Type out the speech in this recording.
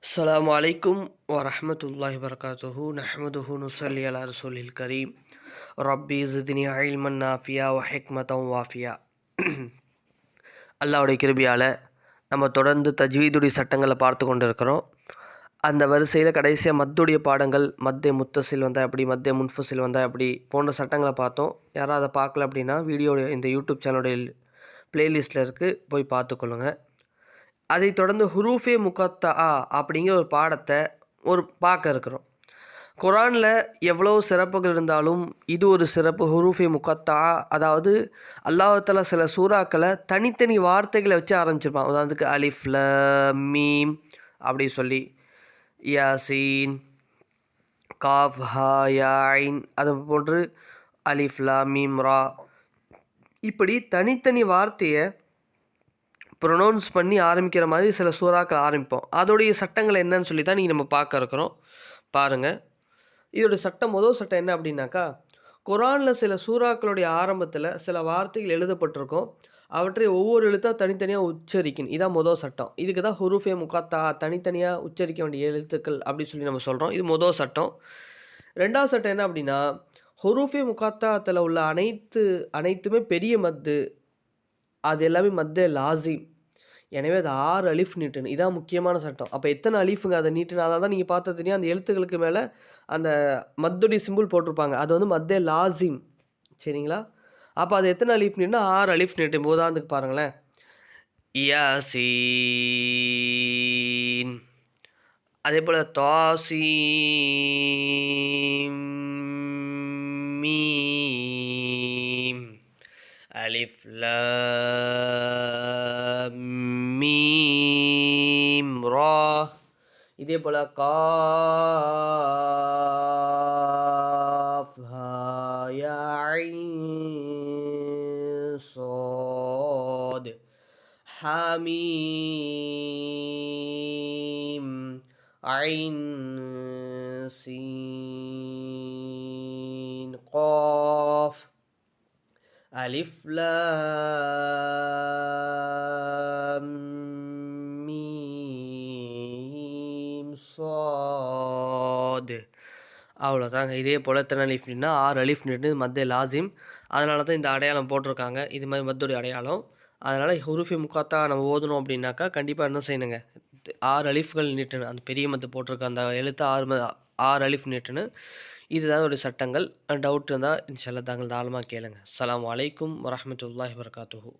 அஸ்ஸலாமு அலைக்கும் வரஹ்மத்துல்லாஹி வபரகாத்துஹு நஹ்மதுஹு நுஸல்லி அலா ரசூலில் கரீம் ரப்பி ஸித்னி இல்மன் நாஃபியா வ ஹிக்மத்தன் வாஃபியா. அல்லாஹ்வுடைய கிருபையால் நம்ம தொடர்ந்து தஜ்வீதுடைய சட்டங்களை பார்த்து கொண்டு இருக்கிறோம். அந்த வரிசையில் கடைசியாக மத்துடைய பாடங்கள், மத்தே முத்தசில் வந்தால் எப்படி, மத்தே முன்ஃபசில் வந்தால் எப்படி போன்ற சட்டங்களை பார்த்தோம். யாரும் அதை பார்க்கல அப்படின்னா வீடியோ இந்த யூடியூப் சேனலுடைய பிளேலிஸ்ட்டில் இருக்குது, போய் பார்த்துக்கொள்ளுங்க. அதை தொடர்ந்து ஹுரூஃபே முகத்தா அப்படிங்கிற ஒரு பாடத்தை பார்க்க இருக்கிறோம். குரானில் எவ்வளோ சிறப்புகள் இருந்தாலும் இது ஒரு சிறப்பு. ஹுரூஃபே முகத்தா, அதாவது அல்லாஹ் தஆலா சில சூறாக்களை தனித்தனி வார்த்தைகளை வச்சு ஆரம்பிச்சிருப்பான். உதாரணத்துக்கு அலிஃப் லாம் மீம் அப்படி சொல்லி, யாசீன், காஃப் ஹா யா ஐன், அது போன்று அலிஃப் லாம் மீம் ரா, இப்படி தனித்தனி வார்த்தையை ப்ரொனவுன்ஸ் பண்ணி ஆரம்பிக்கிற மாதிரி சில சூறாக்கள் ஆரம்பிப்போம். அதோடைய சட்டங்கள் என்னன்னு சொல்லி தான் நீங்கள் நம்ம பார்க்க இருக்கிறோம். பாருங்கள், இதோடைய சட்டம், முதல் சட்டம் என்ன அப்படின்னாக்கா, குரானில் சில சூறாக்களுடைய ஆரம்பத்தில் சில வார்த்தைகள் எழுதப்பட்டிருக்கும். அவற்றை ஒவ்வொரு எழுத்தாக தனித்தனியாக உச்சரிக்கணும். இதான் முதல் சட்டம். இதுக்கு தான் ஹுரூஃபே முகத்தா, தனித்தனியாக உச்சரிக்க வேண்டிய எழுத்துக்கள் அப்படின்னு சொல்லி நம்ம சொல்கிறோம். இது முதல் சட்டம். ரெண்டாவது சட்டம் என்ன அப்படின்னா, ஹுரூஃபே முகத்தாத்தில் உள்ள அனைத்துமே பெரிய மத்து, அது எல்லாமே மத்தே லாசிம். எனவே அது 6 அலிஃப் நீட்டணும். இதான் முக்கியமான சட்டம். அப்போ எத்தனை அலிஃபுங்க அதை நீட்டணும்? அதை தான் நீங்கள் பார்த்தா தெரியும், அந்த எழுத்துக்களுக்கு மேலே அந்த மத்துடைய சிம்பிள் போட்டிருப்பாங்க. அது வந்து மத்தே லாசிம். சரிங்களா? அப்போ அது எத்தனை அலிஃப் நீட்டினா 6 அலிஃப் நீட்டும். உதாரணத்துக்கு பாருங்களேன், யாசீன், அதே போல் தாசீம் மீம், அலிஃப் லாம் மீம் ரா, இதே போல் காஃப் ஹா யா ஐன் ஸாத், ஹாமீம் ஐன் சீன் காஃப், அலிஃப் லாம் மீம் ஸாத். அவ்வளோதாங்க. இதே போல் எத்தனை அலிஃப் நீட்னா 6 அலிஃப் நீட்டு மத்தே லாசிம். அதனால தான் இந்த அடையாளம் போட்டிருக்காங்க. இது மாதிரி மத்துடைய அடையாளம். அதனால் ஹுரூஃபே முகத்தா நம்ம ஓதணும் அப்படின்னாக்கா கண்டிப்பாக என்ன செய்யணுங்க, 6 அலிஃப்கள் நீட்டணும். அந்த பெரிய மத்து போட்டிருக்க அந்த எழுத்து 6 அலிஃப் நீட்டணும். இதுதான் ஒரு சட்டங்கள். டவுட் இருந்தால் இன்ஷா அல்லாஹ் தாங்கள் தாராளமாக கேளுங்க. அஸ்ஸலாமு அலைக்கும் வரஹ்மத்துல்லாஹி வபரகாத்துஹு.